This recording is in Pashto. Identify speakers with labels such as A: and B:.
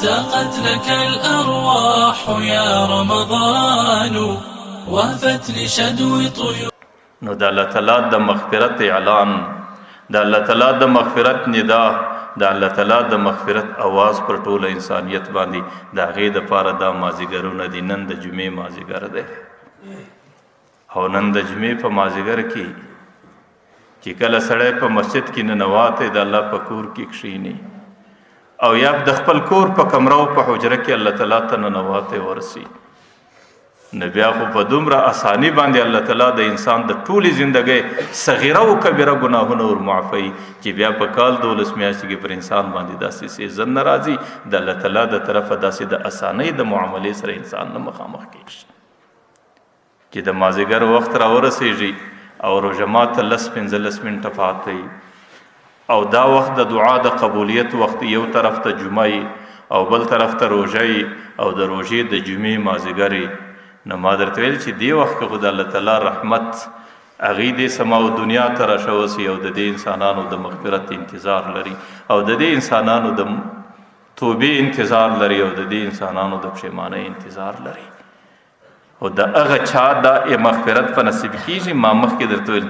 A: اشتاقت لك الأرواح يا رمضان وهفت لشدو طيور.
B: نو د الله تعالی د مغفرت اعلان، د الله تعالی د مغفرت ندا، د الله تعالی د مغفرت आवाज پر ټوله انسانیت باندې د هغې دپاره دا مازدیګرونه دي. نن د جمعې مازدیګر دی او نن د جمعې په مازدیګر کې چې کله سړی په مسجد کې ننواتې د الله په کور کې کښېني او یا د خپل کور په کمره او په حجره کې الله تعالی ته ننواتې ورسي، نو بیا خو په دومره اساني باندې الله تعالی د انسان د ټولې زندګۍ صغیره او کبیره ګناهونه ورمعافوي چې بیا په کال 12 میاشتې کې پر انسان باندې داسې سیزن نه راځي د الله تعالی د طرفه داسې د اسانۍ د معاملې سره انسان نه مخامخ کېږي چې د مازدیګر وخت راورسېږي او روژه ماته 10-15 منټه پاتې او دا وخت د دعا د قبولیت وخت، یو طرف ته جمعه او بل طرف ته روژه او د روژې د جمعې مازدیګر. نو ما درته ویل چې دې وخت کې خو د الله تعالی رحمت هغې دې سما او دنیا ته راشوسي او د دې انسانانو د مغفرت انتظار لري او د دې انسانانو د توبې انتظار لري او د دې انسانانو د پښیمانۍ انتظار لري او د هغه چا د مغفرت په نصیب کېږي. ما مخکې درته ویل